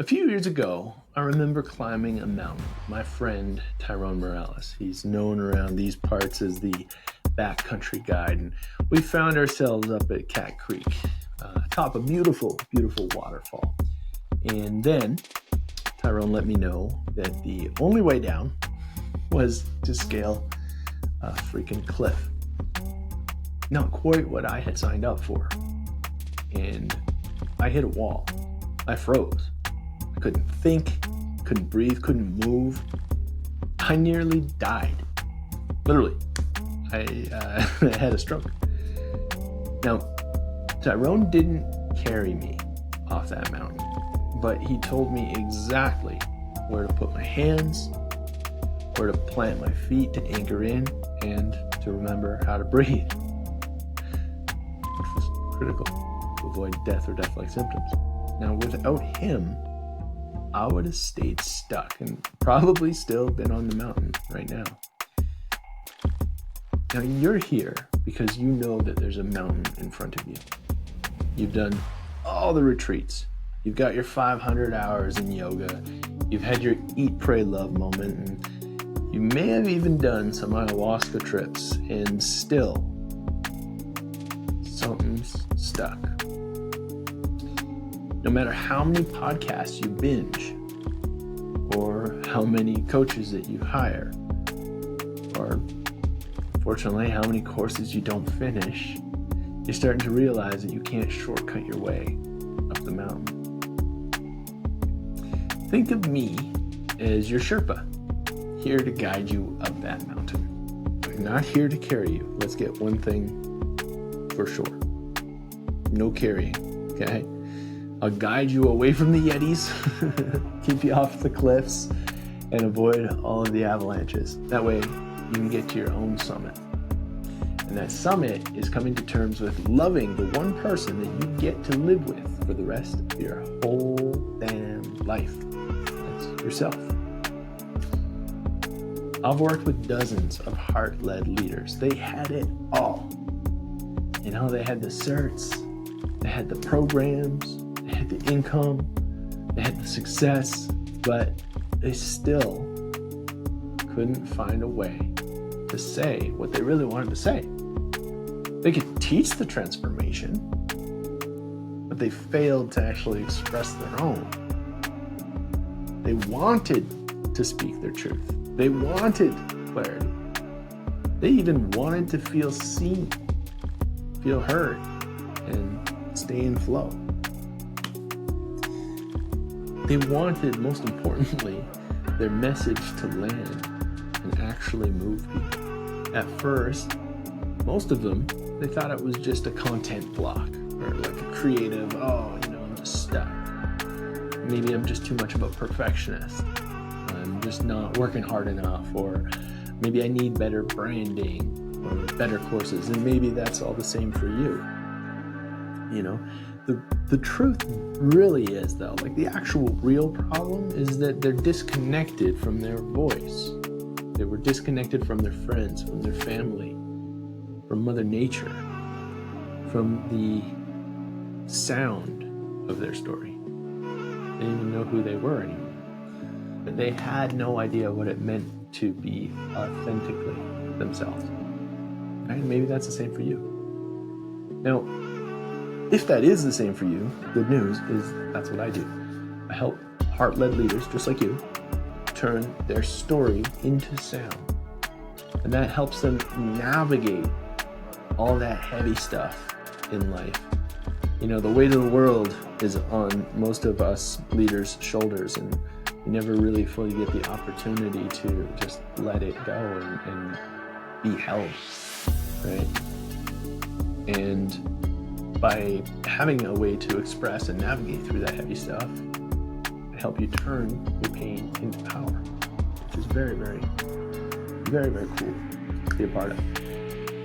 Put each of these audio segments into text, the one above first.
A few years ago, I remember climbing a mountain. My friend Tyrone Morales, he's known around these parts as the backcountry guide, and we found ourselves up at Cat Creek, atop a beautiful, beautiful waterfall. And then Tyrone let me know that the only way down was to scale a freaking cliff. Not quite what I had signed up for. And I hit a wall. I froze. I couldn't think, couldn't breathe, couldn't move. I nearly died. Literally. I had a stroke. Now, Tyrone didn't carry me off that mountain, but he told me exactly where to put my hands, where to plant my feet to anchor in, and to remember how to breathe, which was critical to avoid death or death-like symptoms. Now, without him, I would have stayed stuck and probably still been on the mountain right now. Now, you're here because you know that there's a mountain in front of you. You've done all the retreats. You've got your 500 hours in yoga. You've had your eat, pray, love moment. And you may have even done some ayahuasca trips, and still, something's stuck. No matter how many podcasts you binge, or how many coaches that you hire, or fortunately how many courses you don't finish, you're starting to realize that you can't shortcut your way up the mountain. Think of me as your Sherpa, here to guide you up that mountain. I'm not here to carry you. Let's get one thing for sure. No carrying, okay? I'll guide you away from the Yetis, keep you off the cliffs, and avoid all of the avalanches. That way, you can get to your own summit. And that summit is coming to terms with loving the one person that you get to live with for the rest of your whole damn life. That's yourself. I've worked with dozens of heart-led leaders. They had it all. You know, they had the certs, they had the programs, they had the income, they had the success, but they still couldn't find a way to say what they really wanted to say. They could teach the transformation, but they failed to actually express their own. They wanted to speak their truth. They wanted clarity. They even wanted to feel seen, feel heard, and stay in flow. They wanted, most importantly, their message to land and actually move people. At first, most of them, they thought it was just a content block or like a creative, I'm just stuck. Maybe I'm just too much of a perfectionist. I'm just not working hard enough, or maybe I need better branding or better courses, and maybe that's all the same for you. You know, the truth really is, though, like the actual real problem is that they're disconnected from their voice. They were disconnected from their friends, from their family, from Mother Nature, from the sound of their story. They didn't even know who they were anymore. But they had no idea what it meant to be authentically themselves. Right? Maybe that's the same for you. Now, if that is the same for you, good news is that's what I do. I help heart-led leaders just like you turn their story into sound. And that helps them navigate all that heavy stuff in life. You know, the weight of the world is on most of us leaders' shoulders, and we never really fully get the opportunity to just let it go and be held, right? And by having a way to express and navigate through that heavy stuff, I help you turn your pain into power, which is very, very, very, very cool to be a part of.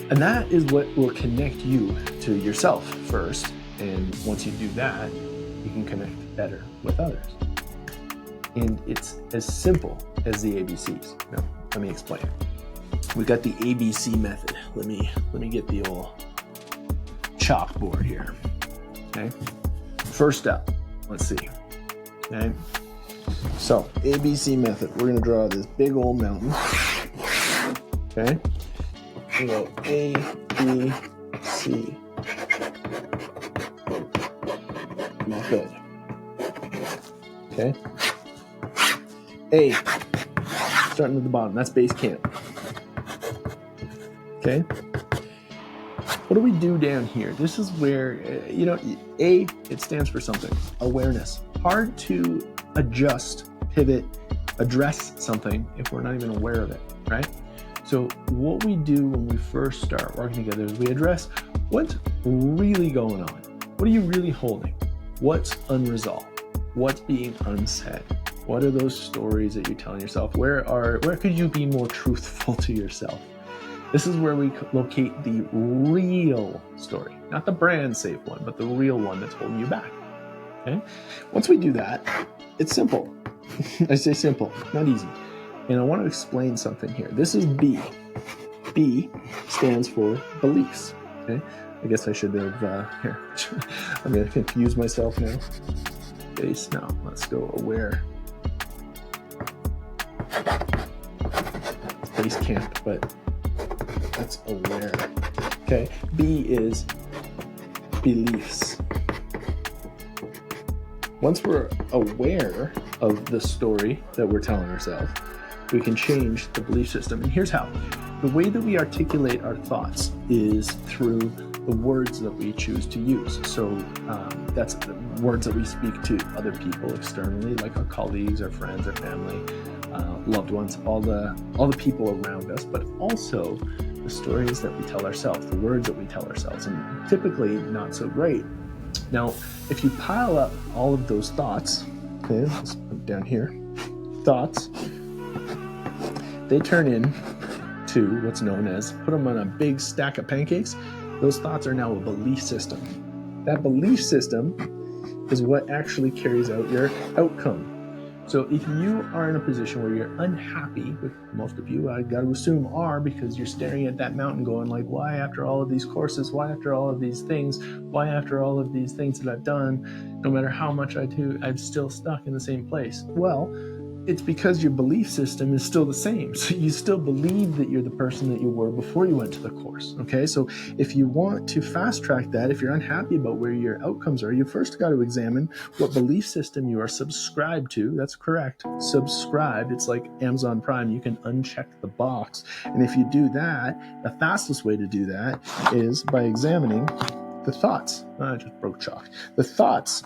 And that is what will connect you to yourself first. And once you do that, you can connect better with others. And it's as simple as the ABCs. Now, let me explain. We've got the ABC method. Let me get the old chalkboard here. Okay. First up, let's see. Okay. So, ABC method. We're going to draw this big old mountain. Okay. We go A, B, C. Method. Okay. A. Starting at the bottom. That's base camp. Okay. What do we do down here? This is where, A, it stands for something. Awareness. Hard to adjust, pivot, address something if we're not even aware of it, right? So what we do when we first start working together is we address what's really going on. What are you really holding? What's unresolved? What's being unsaid? What are those stories that you're telling yourself? Where could you be more truthful to yourself? This is where we locate the real story, not the brand safe one, but the real one that's holding you back. Okay? Once we do that, it's simple. I say simple, not easy. And I want to explain something here. This is B. B stands for beliefs. Okay? I guess I should have, here. I'm going to confuse myself now. Base, no, let's go aware. Base camp, but that's aware. Okay, B is beliefs. Once we're aware of the story that we're telling ourselves, we can change the belief system. And here's how. The way that we articulate our thoughts is through the words that we choose to use. So that's the words that we speak to other people externally, like our colleagues, our friends, our family, loved ones, all the people around us, but also the stories that we tell ourselves, the words that we tell ourselves, and typically not so great. Now, if you pile up all of those thoughts, okay, let's put down here, thoughts, they turn into what's known as, put them on a big stack of pancakes, those thoughts are now a belief system. That belief system is what actually carries out your outcome. So if you are in a position where you're unhappy, with most of you, I got to assume are, because you're staring at that mountain going like, why after all of these courses, why after all of these things, why after all of these things that I've done, no matter how much I do, I'm still stuck in the same place. Well, it's because your belief system is still the same. So you still believe that you're the person that you were before you went to the course. Okay, so if you want to fast track that, if you're unhappy about where your outcomes are, you first got to examine what belief system you are subscribed to. That's correct. Subscribed. It's like Amazon Prime. You can uncheck the box. And if you do that, the fastest way to do that is by examining the thoughts. I just broke chalk. The thoughts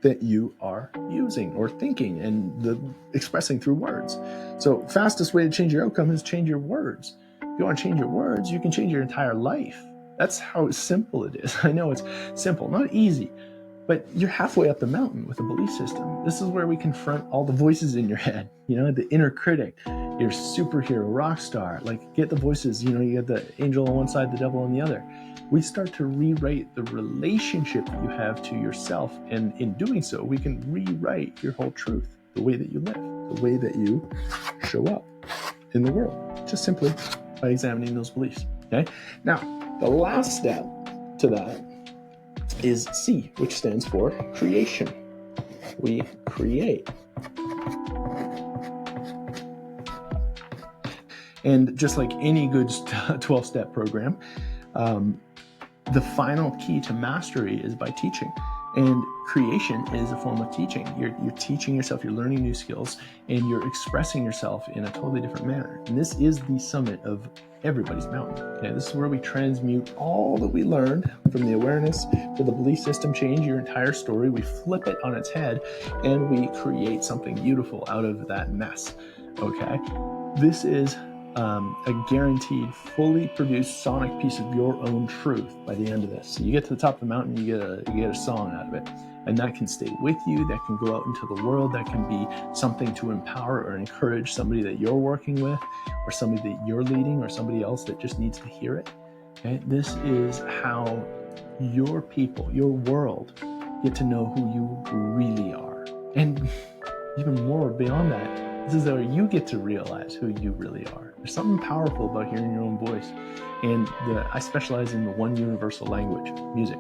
that you are using or thinking and expressing through words. So fastest way to change your outcome is change your words. If you want to change your words, you can change your entire life. That's how simple it is. I know it's simple, not easy, but you're halfway up the mountain with a belief system. This is where we confront all the voices in your head, the inner critic, your superhero, rock star, like get the voices, you get the angel on one side, the devil on the other. We start to rewrite the relationship that you have to yourself. And in doing so, we can rewrite your whole truth, the way that you live, the way that you show up in the world, just simply by examining those beliefs. Okay. Now, the last step to that is C, which stands for creation. We create. And just like any good 12-step program, the final key to mastery is by teaching. And creation is a form of teaching. You're teaching yourself, you're learning new skills, and you're expressing yourself in a totally different manner. And this is the summit of everybody's mountain. Okay, this is where we transmute all that we learned from the awareness to the belief system change, your entire story. We flip it on its head, and we create something beautiful out of that mess. Okay, this is a guaranteed, fully produced sonic piece of your own truth by the end of this. So you get to the top of the mountain, you get a song out of it, and that can stay with you. That can go out into the world. That can be something to empower or encourage somebody that you're working with, or somebody that you're leading, or somebody else that just needs to hear it. Okay, this is how your people, your world, get to know who you really are, and even more beyond that. This is how you get to realize who you really are. There's something powerful about hearing your own voice. And I specialize in the one universal language, music.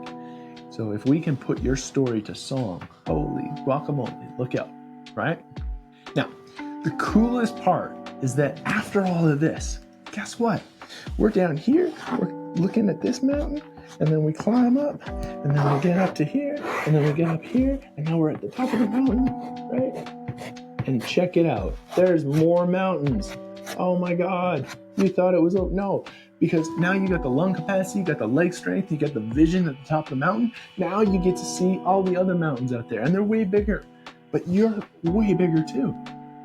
So if we can put your story to song, holy guacamole, look out, right? Now, the coolest part is that after all of this, guess what? We're down here, we're looking at this mountain, and then we climb up, and then we get up to here, and then we get up here, and now we're at the top of the mountain, right? And check it out. There's more mountains. Oh my God. You thought it was, no, because now you got the lung capacity, you got the leg strength, you got the vision at the top of the mountain. Now you get to see all the other mountains out there, and they're way bigger, but you're way bigger too.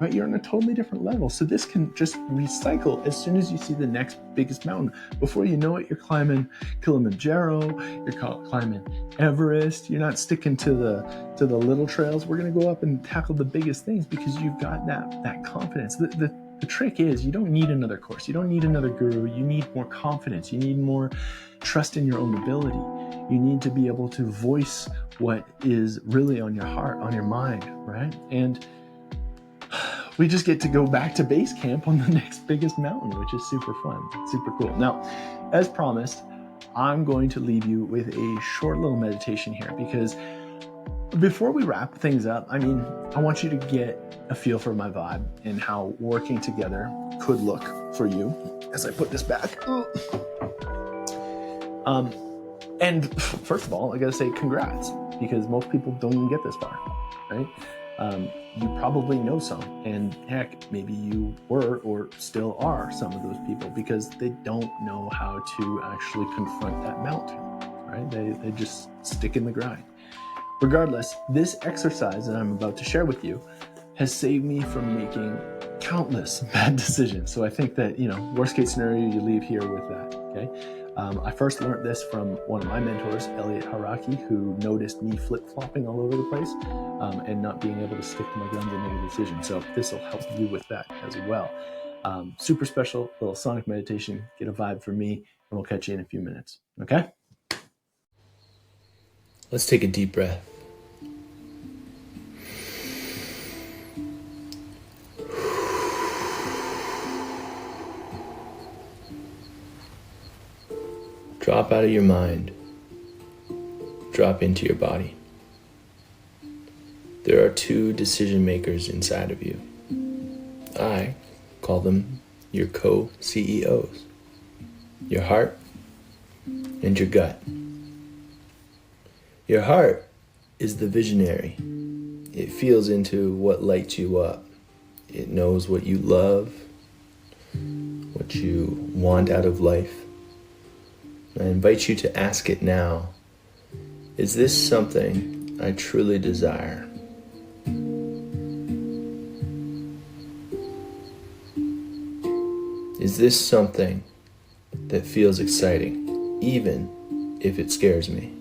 Right? You're on a totally different level. So this can just recycle as soon as you see the next biggest mountain. Before you know it, you're climbing Kilimanjaro, you're climbing Everest. You're not sticking to the little trails. We're going to go up and tackle the biggest things because you've got that confidence. The trick is you don't need another course. You don't need another guru. You need more confidence. You need more trust in your own ability. You need to be able to voice what is really on your heart, on your mind, right? And we just get to go back to base camp on the next biggest mountain, which is super fun, super cool. Now, as promised, I'm going to leave you with a short little meditation here because before we wrap things up, I want you to get a feel for my vibe and how working together could look for you as I put this back. And first of all, I gotta say congrats because most people don't even get this far, right? You probably know some, and heck, maybe you were or still are some of those people because they don't know how to actually confront that mountain, right? They just stick in the grind. Regardless, this exercise that I'm about to share with you has saved me from making countless bad decisions. So I think that, worst case scenario, you leave here with that, okay? I first learned this from one of my mentors, Elliot Haraki, who noticed me flip-flopping all over the place and not being able to stick to my guns and make a decision. So this will help you with that as well. Super special little sonic meditation. Get a vibe from me, and we'll catch you in a few minutes. Okay? Let's take a deep breath. Drop out of your mind. Drop into your body. There are two decision makers inside of you. I call them your co-CEOs. Your heart and your gut. Your heart is the visionary. It feels into what lights you up. It knows what you love, what you want out of life. I invite you to ask it now, is this something I truly desire? Is this something that feels exciting, even if it scares me?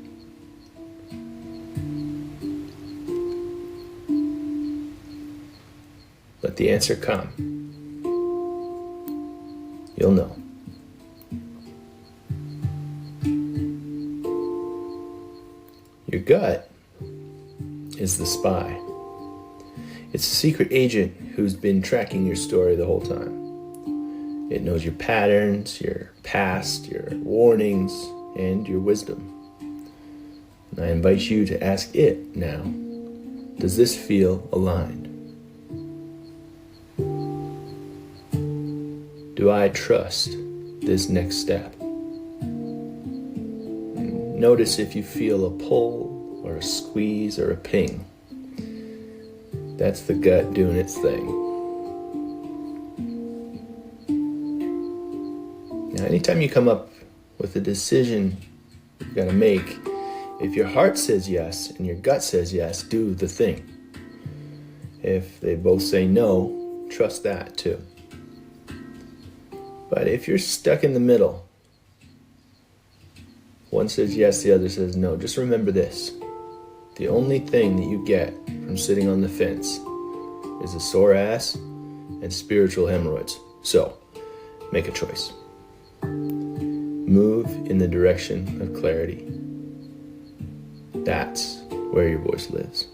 Let the answer come. You'll know. Your gut is the spy. It's a secret agent who's been tracking your story the whole time. It knows your patterns, your past, your warnings, and your wisdom. And I invite you to ask it now, does this feel aligned? Do I trust this next step? Notice if you feel a pull or a squeeze or a ping. That's the gut doing its thing. Now, anytime you come up with a decision you've got to make, if your heart says yes and your gut says yes, do the thing. If they both say no, trust that too. But if you're stuck in the middle, one says yes, the other says no, just remember this. The only thing that you get from sitting on the fence is a sore ass and spiritual hemorrhoids. So, make a choice. Move in the direction of clarity. That's where your voice lives.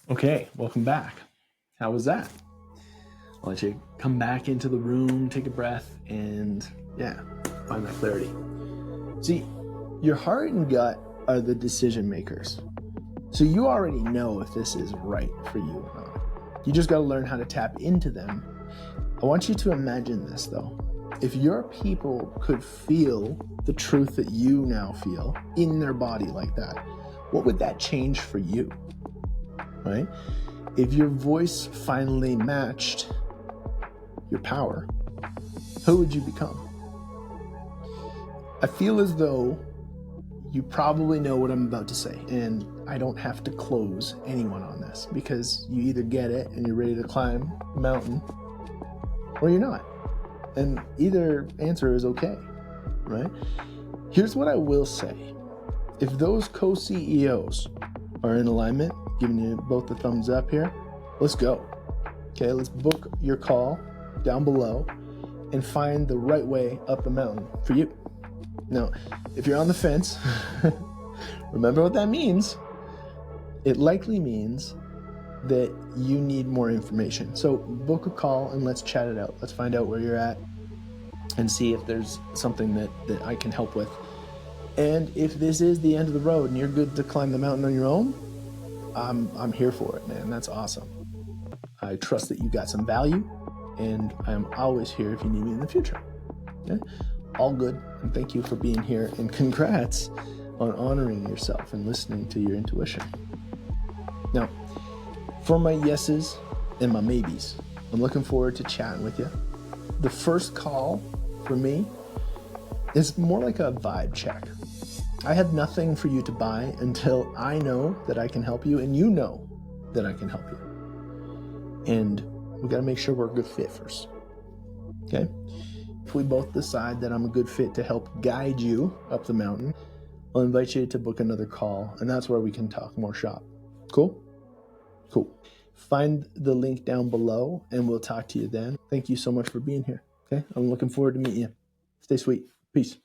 Okay, welcome back. How was that? I'll let you come back into the room, take a breath, and yeah, find that clarity. See, your heart and gut are the decision makers. So you already know if this is right for you or not. You just got to learn how to tap into them. I want you to imagine this though. If your people could feel the truth that you now feel in their body like that, what would that change for you? Right? If your voice finally matched your power, who would you become? I feel as though you probably know what I'm about to say, and I don't have to close anyone on this because you either get it and you're ready to climb the mountain or you're not. And either answer is okay, right? Here's what I will say. If those co-CEOs are in alignment, giving you both the thumbs up here, let's go. Okay, let's book your call down below and find the right way up the mountain for you. Now, if you're on the fence, remember what that means. It likely means that you need more information. So book a call and let's chat it out. Let's find out where you're at and see if there's something that I can help with. And if this is the end of the road and you're good to climb the mountain on your own, I'm here for it, man. That's awesome. I trust that you got some value, and I'm always here if you need me in the future. Okay? All good, and thank you for being here, and congrats on honoring yourself and listening to your intuition. Now, for my yeses and my maybes, I'm looking forward to chatting with you. The first call for me is more like a vibe check. I have nothing for you to buy until I know that I can help you and you know that I can help you. And we got to make sure we're a good fit first. Okay? If we both decide that I'm a good fit to help guide you up the mountain, I'll invite you to book another call, and that's where we can talk more shop. Cool? Cool. Find the link down below, and we'll talk to you then. Thank you so much for being here. Okay? I'm looking forward to meeting you. Stay sweet. Peace.